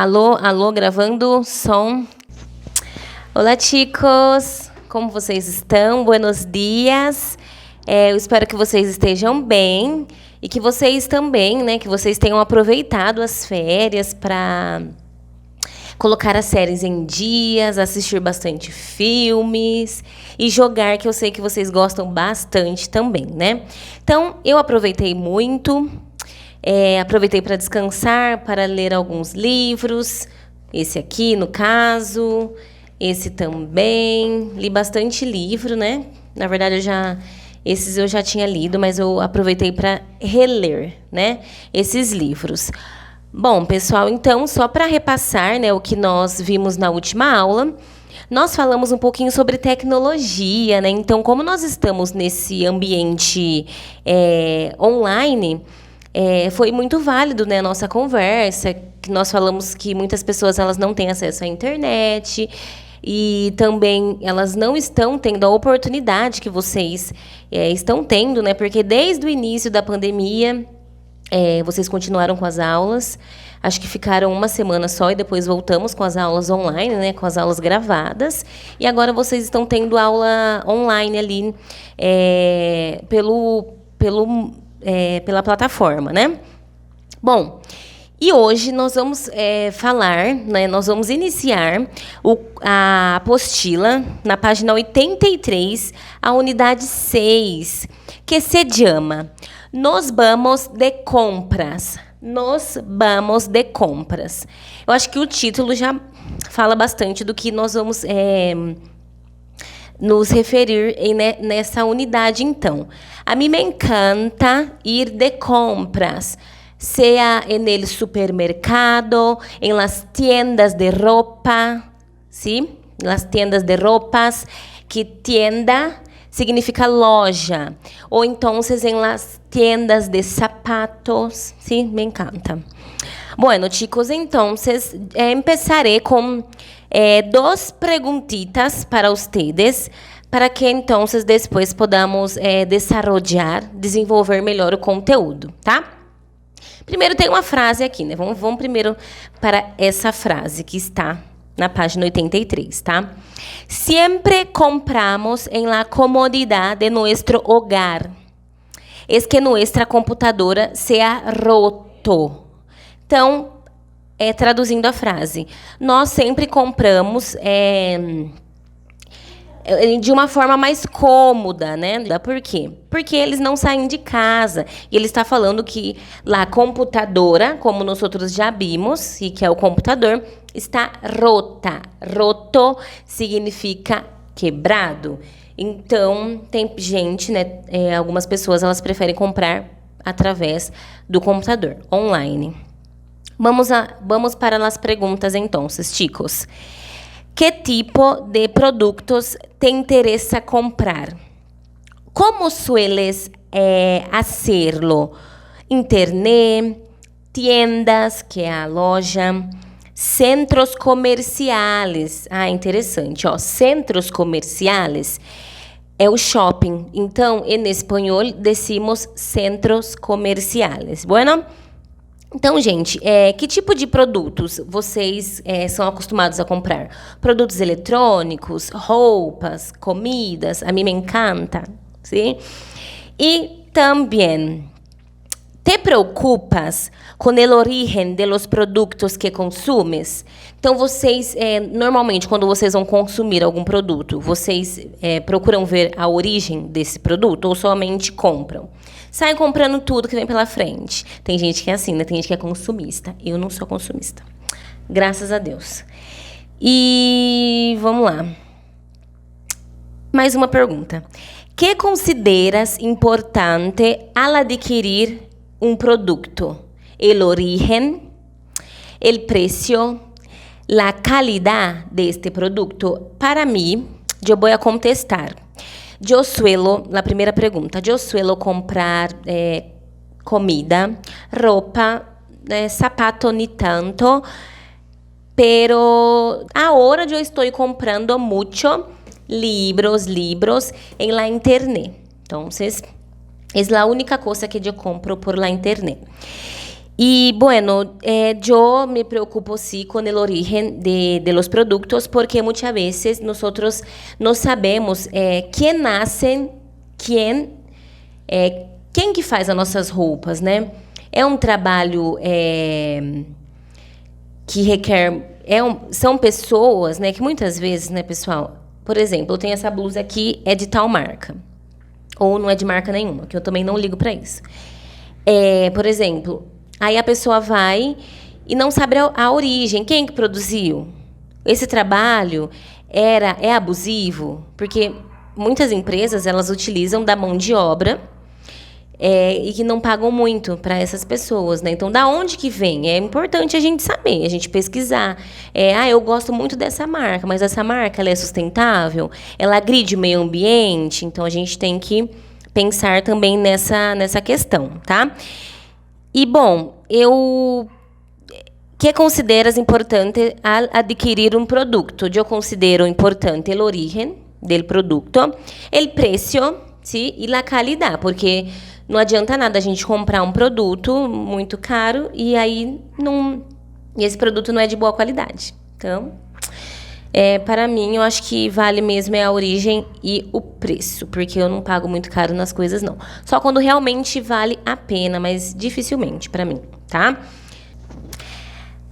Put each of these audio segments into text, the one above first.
Alô, alô, gravando som. Olá, chicos. Como vocês estão? Buenos dias. Eu espero que vocês estejam bem e que vocês também, né, que vocês tenham aproveitado as férias para colocar as séries em dias, assistir bastante filmes e jogar, que eu sei que vocês gostam bastante também, né? Então, eu aproveitei muito. Aproveitei para descansar, para ler alguns livros. Esse aqui, no caso. Esse também. Li bastante livro, né? Na verdade, esses eu já tinha lido, mas eu aproveitei para reler, né? Esses livros. Bom, pessoal, então, só para repassar, né, o que nós vimos na última aula, nós falamos um pouquinho sobre tecnologia, né? Então, como nós estamos nesse ambiente online, foi muito válido, né, a nossa conversa, que nós falamos que muitas pessoas elas não têm acesso à internet e também elas não estão tendo a oportunidade que vocês estão tendo, né, porque desde o início da pandemia vocês continuaram com as aulas, acho que ficaram uma semana só e depois voltamos com as aulas online, né, com as aulas gravadas, e agora vocês estão tendo aula online ali pela plataforma, né? Bom, e hoje nós vamos falar, né, nós vamos iniciar a apostila na página 83, a unidade 6, que se chama Nos vamos de compras. Nos vamos de compras. Eu acho que o título já fala bastante do que nós vamos nos referir nessa unidade, então. A mim me encanta ir de compras, sea en el supermercado, en las tiendas de ropa, ¿sí? Las tiendas de ropas, que tienda significa loja, ou então em las tiendas de zapatos, ¿sí? Me encanta. Bueno, chicos, entonces empezaré con dos preguntitas para ustedes, para que então depois podamos desenvolver melhor o conteúdo, tá? Primeiro tem uma frase aqui, né? Vamos primeiro para essa frase que está na página 83, tá? Siempre compramos en la comodidad de nuestro hogar. Es que nuestra computadora se ha roto. Então, traduzindo a frase, nós sempre compramos de uma forma mais cômoda, né? Por quê? Porque eles não saem de casa. E ele está falando que lá a computadora, como nós outros já vimos, e que é o computador, está rota. Roto significa quebrado. Então, tem gente, né? Algumas pessoas elas preferem comprar através do computador, online. Vamos para as perguntas, então, chicos. Que tipo de produtos te interesa comprar? Como sueles hacerlo? Internet, tiendas, que é a loja, centros comerciales. Ah, interessante, ó. Centros comerciales é o shopping. Então, em espanhol, decimos centros comerciales. Bueno? Então, gente, que tipo de produtos vocês são acostumados a comprar? Produtos eletrônicos, roupas, comidas, a mim me encanta, sim? E também, ¿te preocupas com o origen de los produtos que consumes? Então, vocês, normalmente, quando vocês vão consumir algum produto, vocês procuram ver a origem desse produto ou somente compram? Saem comprando tudo que vem pela frente. Tem gente que é assim, né? Tem gente que é consumista. Eu não sou consumista. Graças a Deus. E vamos lá. Mais uma pergunta. Que consideras importante al adquirir um produto? El origen, el precio, la calidad de este producto. Para mí, yo voy a contestar. La primeira pergunta. Eu suelo comprar comida, roupa, sapato ni tanto, pero ahora eu estou comprando mucho libros en la internet. Entonces, es la única cosa que eu compro por la internet. Y bueno, yo me preocupo sí con el origen de los productos porque muchas veces nosotros no sabemos quién hace, quem que faz as nossas roupas, né? É um trabalho que requer... são pessoas, né, que muitas vezes, né, pessoal... Por exemplo, eu tenho essa blusa aqui, é de tal marca. Ou não é de marca nenhuma, que eu também não ligo para isso. Por exemplo, aí a pessoa vai e não sabe a origem. Quem que produziu? Esse trabalho é abusivo? Porque muitas empresas, elas utilizam da mão de obra e que não pagam muito para essas pessoas, né? Então, da onde que vem? É importante a gente saber, a gente pesquisar. Eu gosto muito dessa marca, mas essa marca ela é sustentável? Ela agride o meio ambiente? Então, a gente tem que pensar também nessa questão, tá? E, bom, que consideras importante al adquirir um produto? Eu considero importante o origen del producto, el precio, ¿sí? E a qualidade, porque não adianta nada a gente comprar um produto muito caro e esse produto não é de boa qualidade. Então, para mim, eu acho que vale mesmo a origem e o preço, porque eu não pago muito caro nas coisas, não. Só quando realmente vale a pena, mas dificilmente para mim, tá?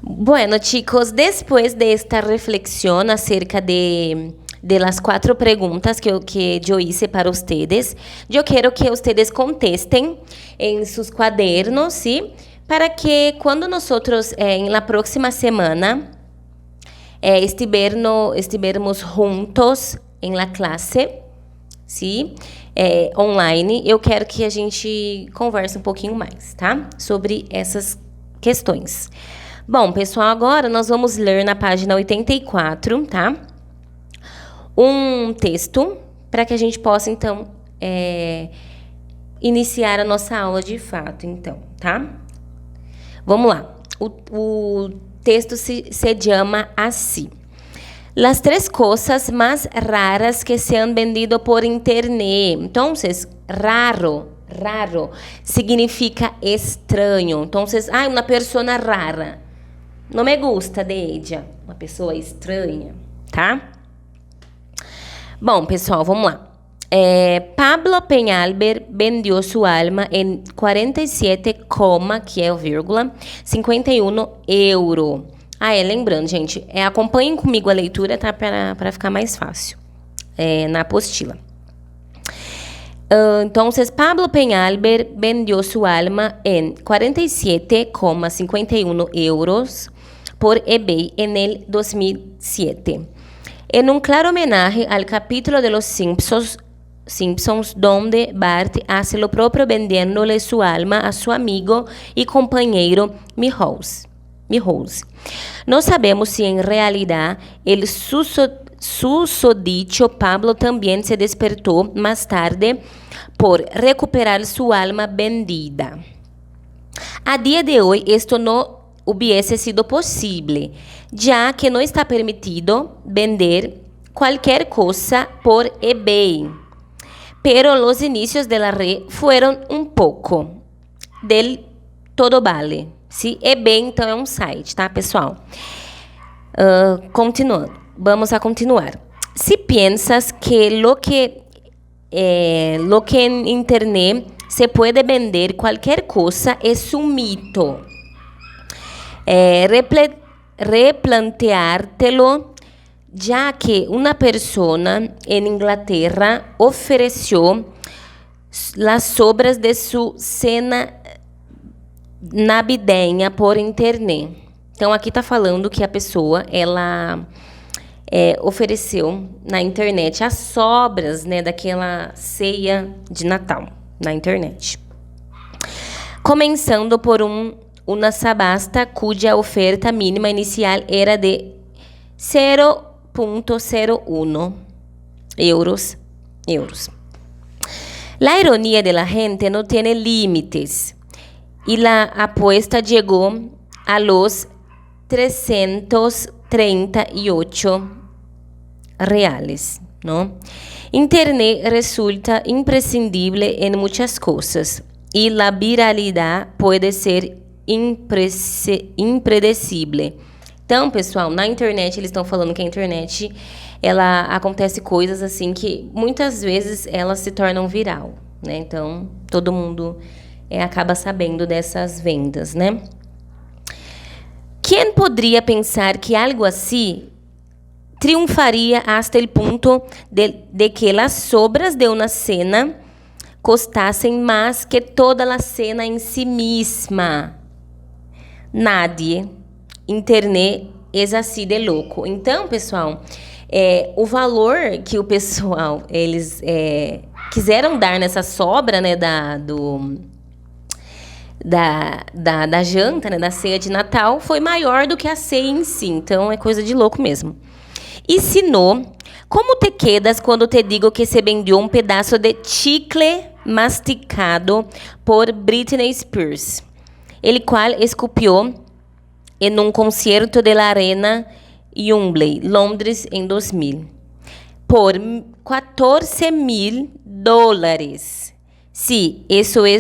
Bueno, chicos, después de esta reflexión acerca de las 4 preguntas que yo hice para ustedes, yo quiero que ustedes contesten en sus cuadernos, ¿sí? Para que cuando nosotros en la próxima semana estivermos juntos en la clase, ¿sí? Online, eu quero que a gente converse um pouquinho mais, tá? Sobre essas questões. Bom, pessoal, agora nós vamos ler na página 84, tá? Um texto para que a gente possa, então, iniciar a nossa aula de fato, então, tá? Vamos lá. O texto se chama assim. Las 3 cosas más raras que se han vendido por internet. Entonces, raro significa estranho. Entonces, uma persona rara. Não me gusta de ella. Uma pessoa estranha, tá? Bom, pessoal, vamos lá. Pablo Peñalver vendió su alma en 47, que é o vírgula, 51 euro. Lembrando, gente, acompanhem comigo a leitura, tá? Para ficar mais fácil na apostila. Entonces, Pablo Peñalver vendió su alma en 47,51 euros por eBay en el 2007. En un claro homenaje al capítulo de Los Simpsons, donde Bart hace lo propio vendiéndole su alma a su amigo y compañero Milhouse. No sabemos si en realidad el susodicho Pablo también se despertó más tarde por recuperar su alma vendida. A día de hoy esto no hubiese sido posible, ya que no está permitido vender cualquier cosa por eBay. Pero los inicios de la red fueron un poco del todo vale. ¿Sí? eBay, então, é um site, tá, pessoal? Continuando. Vamos a continuar. Si piensas que lo que en internet se puede vender cualquier cosa es un mito. Replanteártelo, ya que una persona en Inglaterra ofreció las sobras de su cena navideña por internet. Então, aqui está falando que a pessoa, ela ofereceu na internet as sobras, né, daquela ceia de Natal na internet. Começando por uma sabasta cuja oferta mínima inicial era de 0,01 euros. La ironía de la gente no tiene límites y la apuesta llegó a los 338 reales, ¿no? Internet resulta imprescindible en muchas cosas y la viralidad puede ser impredecible. Então, pessoal, na internet eles estão falando que a internet, ela acontece coisas assim que muitas vezes elas se tornam viral, né? Então, todo mundo acaba sabendo dessas vendas, né? Quem poderia pensar que algo assim triunfaria hasta el punto de que las sobras de una cena costassem mais que toda a cena em si mesma? Nadie. Internet é assim de louco. Então, pessoal, o valor que o pessoal eles quiseram dar nessa sobra, né, da janta, né, da ceia de Natal, foi maior do que a ceia em si. Então, é coisa de louco mesmo. E se no, como te quedas quando te digo que se vendeu um pedaço de chicle masticado por Britney Spears, el qual escupió em um concerto de la Arena Wembley, Londres, em 2000, por $14,000. Sí, isso é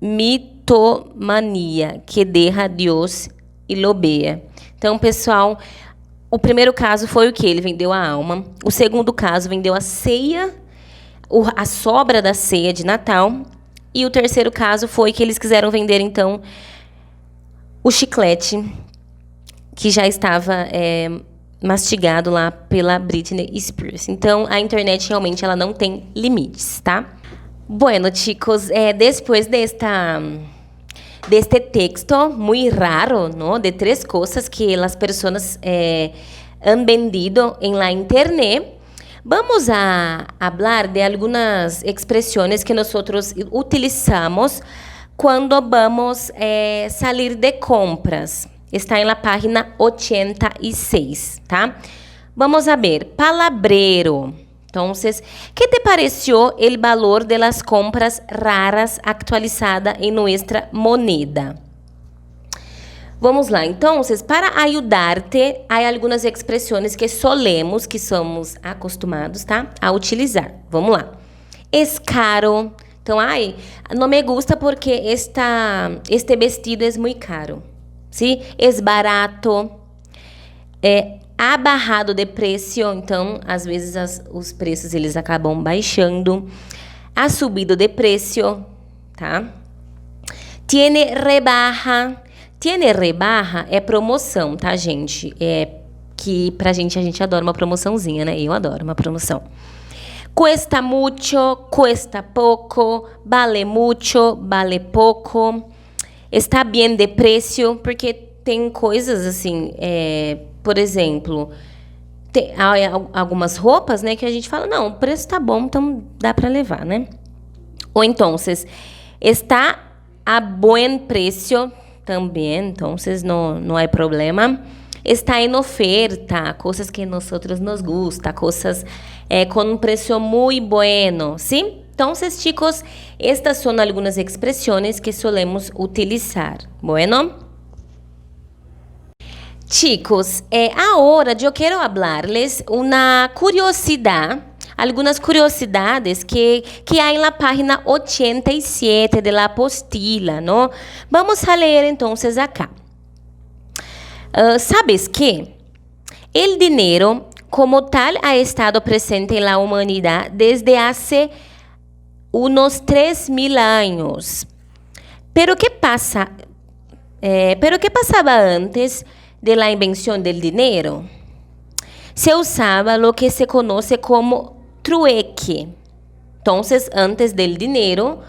mitomania, que deja Deus e lo vea. Então, pessoal, o primeiro caso foi o que? Ele vendeu a alma. O segundo caso vendeu a ceia, a sobra da ceia de Natal. E o terceiro caso foi que eles quiseram vender, então, o chiclete que já estava mastigado lá pela Britney Spears. Então, a internet realmente ela não tem limites, tá? Bueno, chicos, depois deste texto muito raro, ¿no? De 3 coisas que as pessoas han vendido em la internet, vamos a hablar de algumas expressões que nós utilizamos quando vamos sair de compras. Está na página 86, tá? Vamos a ver. Palabrero. Então, ¿qué te pareció el valor de las compras raras actualizada em nuestra moneda? Vamos lá. Então, para ajudar-te, há algumas expressões que solemos, que somos acostumados, tá, a utilizar. Vamos lá. Es caro. Então, não me gusta porque este vestido é muito caro. ¿Sí? Es barato. Ha bajado de preço. Então, às vezes, os preços eles acabam baixando. Ha subido de preço. Tá? Tiene rebaja. Tiene rebaja é promoção, tá, gente? Que pra gente, a gente adora uma promoçãozinha, né? Eu adoro uma promoção. Cuesta mucho, cuesta poco, vale mucho, vale poco. Está bem de preço, porque tem coisas assim, por exemplo, há algumas roupas, né, que a gente fala, não, o preço tá bom, então dá para levar, né? Ou então, está a bom preço também, então não há problema. Está em oferta, coisas que nós nos gusta, coisas com um preço muito bueno, ¿sí? Então, chicos, estas são algumas expressões que solemos utilizar. Bueno? Chicos, agora eu quero falar-les uma curiosidade, algumas curiosidades que há na página 87 de la apostila, ¿no? Vamos a ler, então, acá. ¿Sabes qué? El dinero, como tal, ha estado presente en la humanidad desde hace unos 3.000 años. Pero ¿qué pasaba antes de la invención del dinero? Se usaba lo que se conoce como trueque. Entonces, antes del dinero,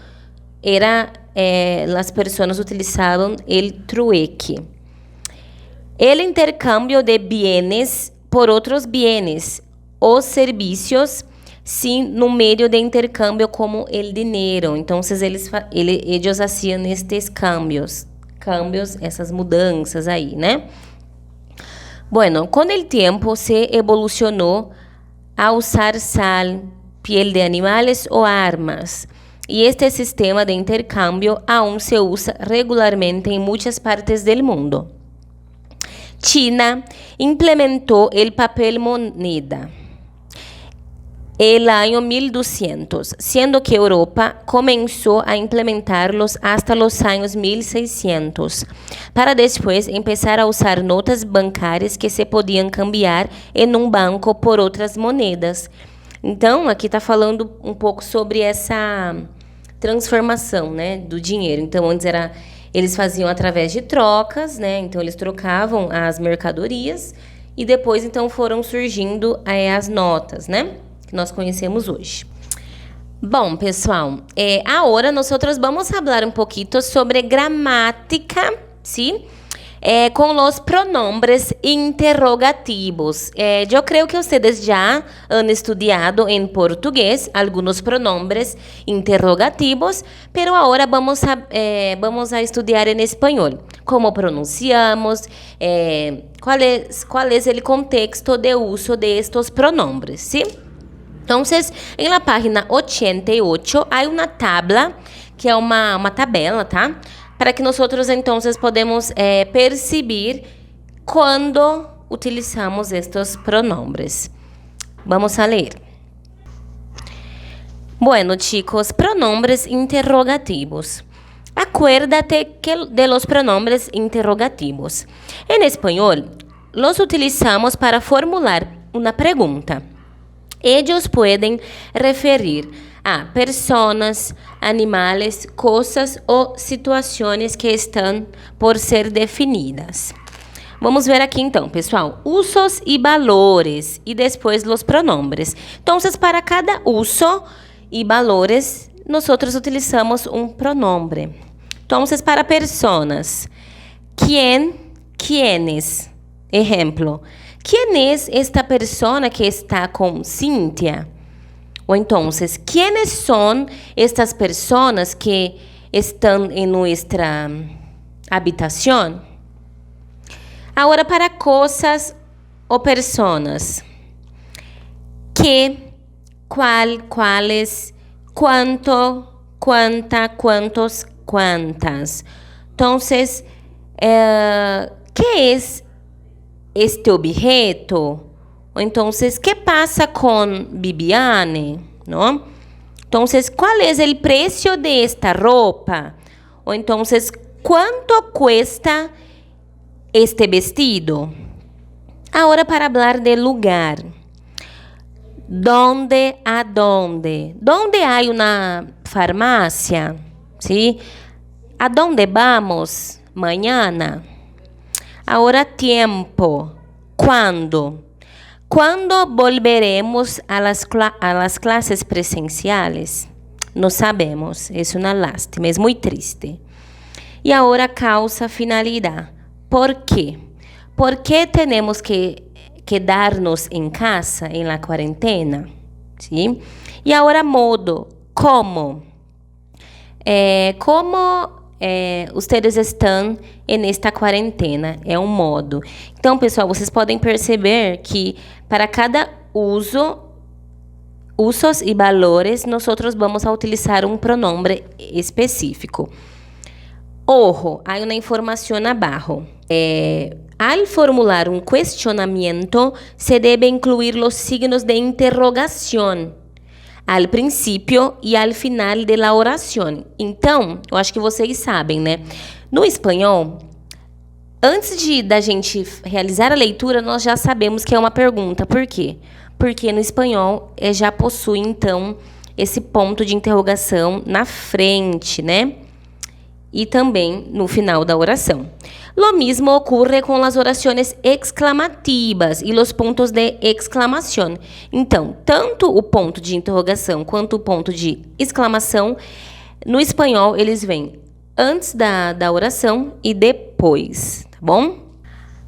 las personas utilizaban el trueque. El intercambio de bienes por otros bienes o servicios sin un medio de intercambio como el dinero. Entonces, ellos hacían estes cambios, essas mudanças aí, né? Bueno, con el tiempo se evolucionó a usar sal, piel de animales o armas. Y este sistema de intercambio aún se usa regularmente en muchas partes del mundo. China implementó el papel moneda. el año 1200, siendo que Europa comenzó a implementarlos hasta los años 1600, para después empezar a usar notas bancárias que se podían cambiar em um banco por outras moedas. Então, aqui está falando um pouco sobre essa transformação, né, do dinheiro. Então, antes eles faziam através de trocas, né? Então, eles trocavam as mercadorias e depois, então, foram surgindo as notas, né? Que nós conhecemos hoje. Bom, pessoal, agora nós vamos falar um pouquinho sobre gramática, ¿sí? Com os pronombres interrogativos. Eu creio que vocês já han estudado em português alguns pronombres interrogativos, pero agora vamos a estudar em espanhol. Como pronunciamos, qual é o contexto de uso de estos pronombres, ¿sí? Entonces, en la página 88 hay una tabla, que é uma tabela, tá? Para que nós entonces podemos perceber quando utilizamos estes pronombres. Vamos a ler. Bueno, chicos, pronombres interrogativos. Acuérdate de los pronombres interrogativos. En español, los utilizamos para formular una pregunta. Ellos pueden referir a personas, animales, cosas ou situações que estão por ser definidas. Vamos ver aqui então, pessoal, usos e valores e depois os pronombres. Então, para cada uso e valores, nós utilizamos um pronombre. Então, para personas, quién, quiénes. Ejemplo, ¿quién es esta persona que está con Cíntia? O entonces, ¿quiénes son estas personas que están en nuestra habitación? Ahora, para cosas o personas. ¿Qué, cuál, cuáles, cuánto, cuánta, cuántos, cuántas? Entonces, ¿qué es este objeto? O entonces, ¿qué pasa con Viviane? ¿No? Entonces, ¿cuál es el precio de esta ropa? O entonces, ¿cuánto cuesta este vestido? Ahora, para hablar de lugar. ¿Dónde? ¿A dónde? ¿Dónde hay una farmacia? ¿Sí? ¿A dónde vamos mañana? Ahora, tiempo. ¿Cuándo? ¿Cuándo volveremos a las clases presenciales? No sabemos, es una lástima, es muy triste. Y ahora causa, finalidad. ¿Por qué? ¿Por qué tenemos que quedarnos en casa en la cuarentena? ¿Sí? Y ahora modo, ¿cómo? ¿Cómo ustedes estão nesta quarentena? É um modo. Então, pessoal, vocês podem perceber que para cada usos e valores, nós vamos a utilizar um pronombre específico. Ojo, há uma informação abaixo. Al formular um questionamento, se deve incluir os signos de interrogação al princípio e al final de la oração. Então, eu acho que vocês sabem, né? No espanhol, antes da gente realizar a leitura, nós já sabemos que é uma pergunta. Por quê? Porque no espanhol já possui, então, esse ponto de interrogação na frente, né? E também no final da oração. Lo mismo ocurre com as orações exclamativas e os pontos de exclamação. Então, tanto o ponto de interrogação quanto o ponto de exclamação, no espanhol, eles vêm antes da oração e depois, tá bom?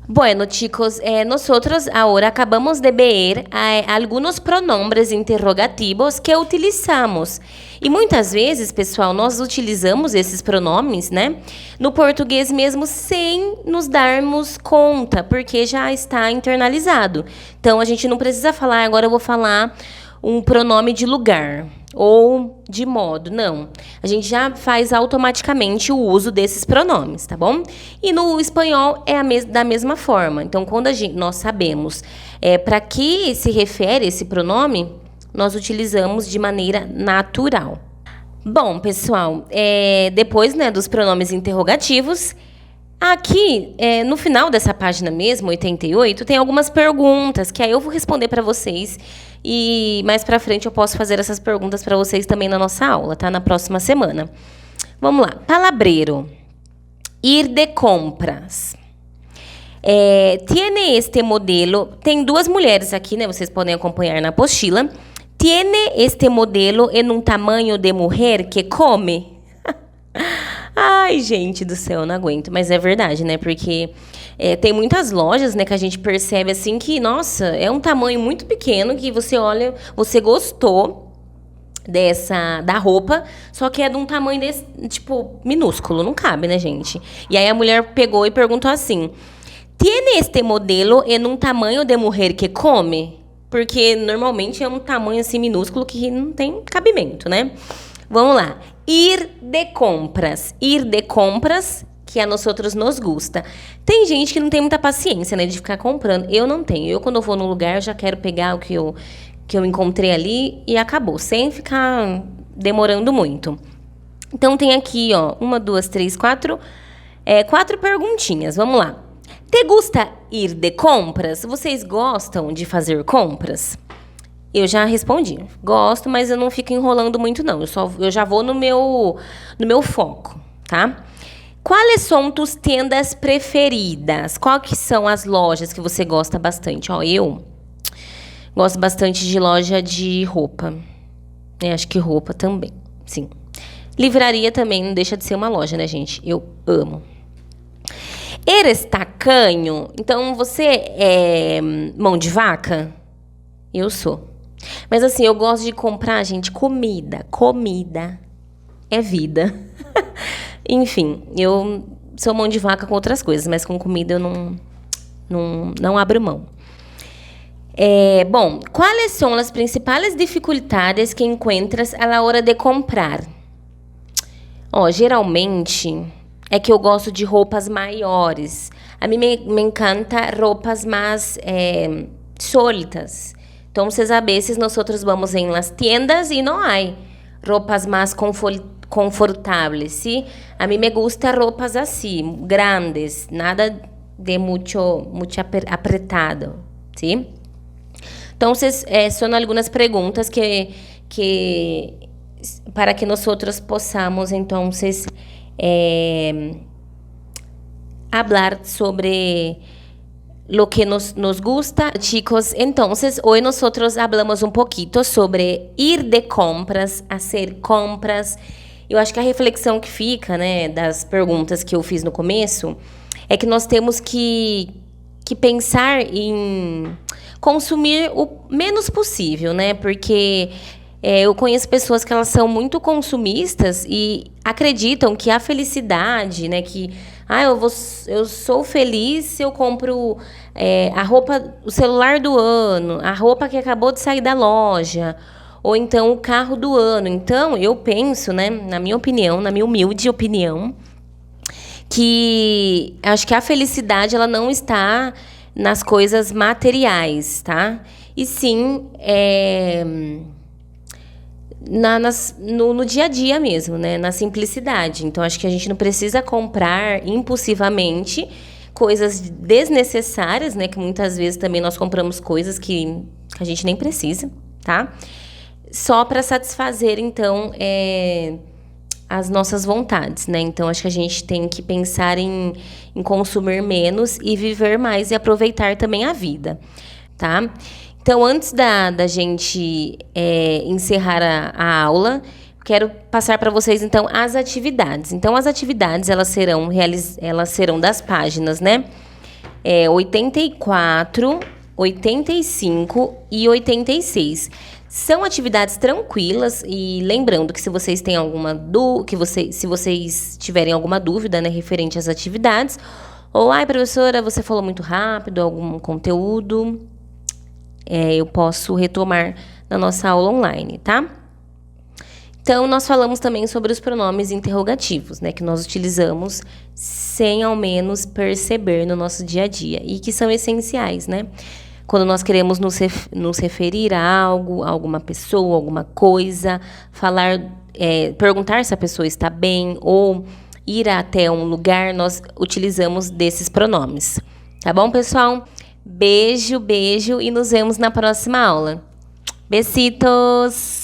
Bueno, chicos, nosotros ahora acabamos de ver algunos pronombres interrogativos que utilizamos. E muitas vezes, pessoal, nós utilizamos esses pronomes, né, no português mesmo sem nos darmos conta, porque já está internalizado. Então, a gente não precisa falar, agora eu vou falar um pronome de lugar ou de modo, não. A gente já faz automaticamente o uso desses pronomes, tá bom? E no espanhol é da mesma forma. Então, quando nós sabemos para que se refere esse pronome, nós utilizamos de maneira natural. Bom, pessoal, depois, né, dos pronomes interrogativos, aqui, no final dessa página mesmo, 88, tem algumas perguntas que aí eu vou responder para vocês e mais para frente eu posso fazer essas perguntas para vocês também na nossa aula, tá? Na próxima semana. Vamos lá. Palabreiro. Ir de compras. Tiene este modelo... Tem duas mulheres aqui, né? Vocês podem acompanhar na apostila. Tiene este modelo en un tamaño de mujer que come. Ai, gente do céu, não aguento. Mas é verdade, né? Porque tem muitas lojas, né, que a gente percebe assim que, nossa, é um tamanho muito pequeno que você olha, você gostou da roupa, só que é de um tamanho desse, tipo, minúsculo, não cabe, né, gente? E aí a mulher pegou e perguntou assim: Tiene este modelo en un tamaño de mujer que come? Porque normalmente é um tamanho assim minúsculo que não tem cabimento, né? Vamos lá. Ir de compras. Ir de compras, que a nós outros nos gusta. Tem gente que não tem muita paciência, né, de ficar comprando. Eu não tenho. Eu, quando eu vou num lugar, já quero pegar o que eu encontrei ali e acabou, sem ficar demorando muito. Então, tem aqui, ó, 1, 2, 3, 4, 4 perguntinhas. Vamos lá. Te gusta ir de compras? Vocês gostam de fazer compras? Eu já respondi. Gosto, mas eu não fico enrolando muito, não. Eu já vou no meu foco, tá? Quais são tus tendas preferidas? Qual que são as lojas que você gosta bastante? Ó, eu gosto bastante de loja de roupa. Acho que roupa também, sim. Livraria também não deixa de ser uma loja, né, gente? Eu amo. Eres tacanho? Então, você é mão de vaca? Eu sou. Mas assim, eu gosto de comprar, gente, comida. Comida é vida. Enfim, eu sou mão de vaca com outras coisas, mas com comida eu não abro mão. Bom, quais são as principais dificuldades que encontras a la hora de comprar? Geralmente é que eu gosto de roupas maiores. A mim me encanta roupas mais soltas. Então, a veces nosotros vamos en las tiendas y no hay ropas más confortables, ¿sí? A mí me gusta ropas así, grandes, nada de mucho apretado, ¿sí? Entonces, son algunas preguntas que para que nosotros podamos, entonces, hablar sobre lo que nos gusta. Chicos, entonces, hoy nosotros hablamos un poquito sobre ir de compras, hacer compras. Eu acho que a reflexão que fica, né, das perguntas que eu fiz no começo, é que nós temos que pensar em consumir o menos possível, né? Porque eu conheço pessoas que elas são muito consumistas e acreditam que a felicidade, né, que eu sou feliz se eu compro a roupa, o celular do ano, a roupa que acabou de sair da loja, ou então o carro do ano. Então, eu penso, né, na minha opinião, na minha humilde opinião, que acho que a felicidade ela não está nas coisas materiais, tá? E sim no dia a dia mesmo, né? Na simplicidade. Então, acho que a gente não precisa comprar impulsivamente coisas desnecessárias, né? Que muitas vezes também nós compramos coisas que a gente nem precisa, tá? Só para satisfazer, então, as nossas vontades, né? Então, acho que a gente tem que pensar em consumir menos e viver mais e aproveitar também a vida, tá? Então, antes da gente encerrar a aula, quero passar para vocês, então, as atividades. Então, as atividades, elas serão das páginas, né? 84, 85 e 86. São atividades tranquilas e lembrando que se vocês têm se vocês tiverem alguma dúvida, né, referente às atividades, ou, professora, você falou muito rápido, algum conteúdo, eu posso retomar na nossa aula online, tá? Então, nós falamos também sobre os pronomes interrogativos, né, que nós utilizamos sem ao menos perceber no nosso dia a dia e que são essenciais, né? Quando nós queremos nos referir a algo, a alguma pessoa, alguma coisa, falar, perguntar se a pessoa está bem ou ir até um lugar, nós utilizamos desses pronomes. Tá bom, pessoal? Beijo, beijo e nos vemos na próxima aula. Besitos!